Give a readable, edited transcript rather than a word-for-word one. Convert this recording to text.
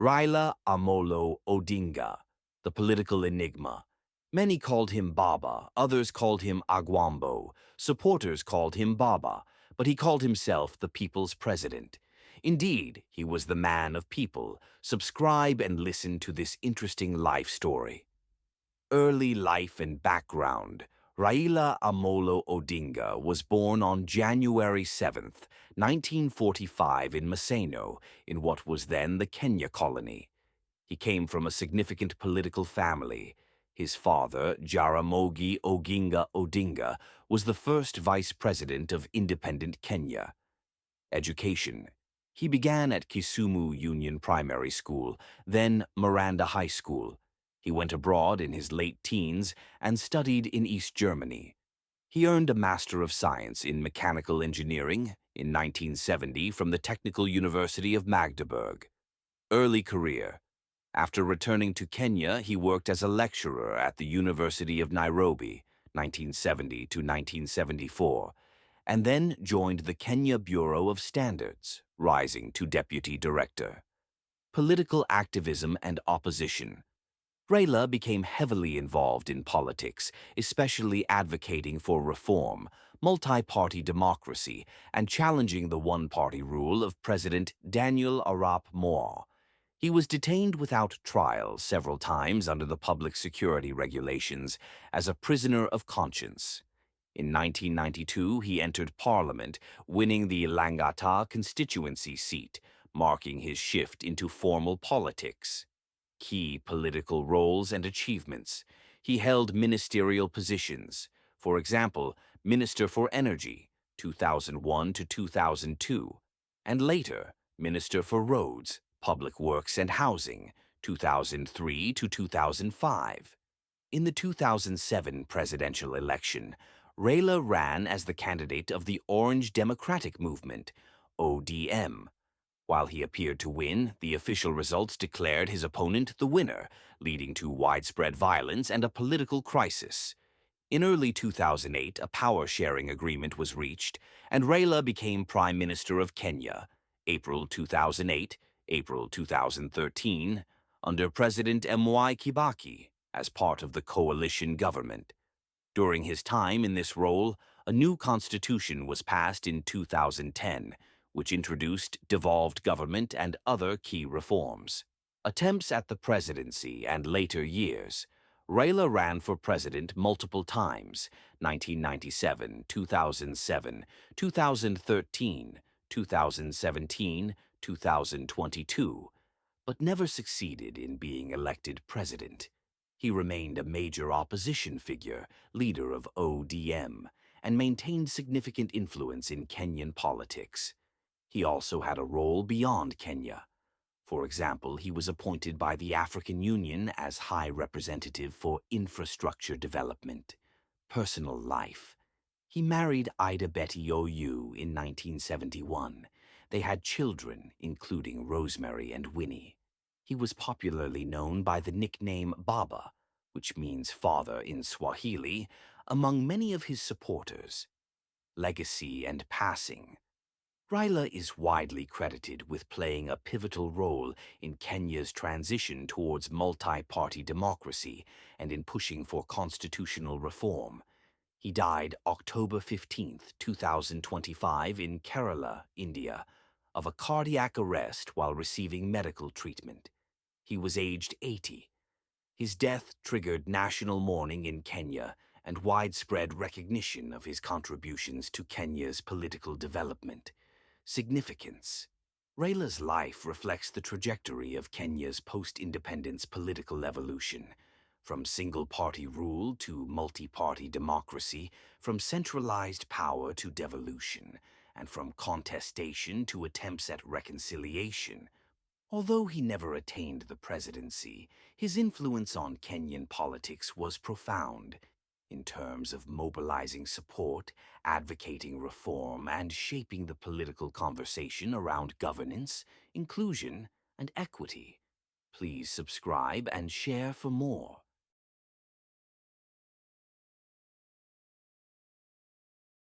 Raila Amolo Odinga, the political enigma. Many called him Baba, others called him Agwambo, supporters called him Baba, but he called himself the people's president. Indeed, he was the man of people. Subscribe and listen to this interesting life story. Early life and background. Raila Amolo Odinga was born on January 7th, 1945 in Maseno, in what was then the Kenya colony. He came from a significant political family. His father, Jaramogi Oginga Odinga, was the first vice president of independent Kenya. Education. He began at Kisumu Union Primary School, then Miranda High School. He went abroad in his late teens and studied in East Germany. He earned a Master of Science in Mechanical Engineering in 1970 from the Technical University of Magdeburg. Early career. After returning to Kenya, he worked as a lecturer at the University of Nairobi, 1970 to 1974, and then joined the Kenya Bureau of Standards, rising to deputy director. Political activism and opposition. Raila became heavily involved in politics, especially advocating for reform, multi-party democracy, and challenging the one-party rule of President Daniel Arap Moi. He was detained without trial several times under the public security regulations as a prisoner of conscience. In 1992, he entered Parliament, winning the Langata constituency seat, marking his shift into formal politics. Key political roles and achievements. He held ministerial positions, for example, Minister for Energy, 2001 to 2002, and later, Minister for Roads, Public Works and Housing, 2003 to 2005. In the 2007 presidential election, Raila ran as the candidate of the Orange Democratic Movement, ODM. While he appeared to win, the official results declared his opponent the winner, leading to widespread violence and a political crisis. In early 2008, a power-sharing agreement was reached, and Raila became Prime Minister of Kenya, April 2008, April 2013, under President Mwai Kibaki, as part of the coalition government. During his time in this role, a new constitution was passed in 2010, which introduced devolved government and other key reforms. Attempts at the presidency and later years. Raila ran for president multiple times, 1997, 2007, 2013, 2017, 2022, but never succeeded in being elected president. He remained a major opposition figure, leader of ODM, and maintained significant influence in Kenyan politics. He also had a role beyond Kenya. For example, he was appointed by the African Union as High Representative for Infrastructure Development. Personal life. He married Ida Betty OU in 1971. They had children, including Rosemary and Winnie. He was popularly known by the nickname Baba, which means father in Swahili, among many of his supporters. Legacy and passing. Raila is widely credited with playing a pivotal role in Kenya's transition towards multi-party democracy and in pushing for constitutional reform. He died October 15, 2025 in Kerala, India, of a cardiac arrest while receiving medical treatment. He was aged 80. His death triggered national mourning in Kenya and widespread recognition of his contributions to Kenya's political development. Significance. Raila's life reflects the trajectory of Kenya's post-independence political evolution, from single-party rule to multi-party democracy, from centralized power to devolution, and from contestation to attempts at reconciliation. Although he never attained the presidency, his influence on Kenyan politics was profound, in terms of mobilizing support, advocating reform, and shaping the political conversation around governance, inclusion, and equity. Please subscribe and share for more.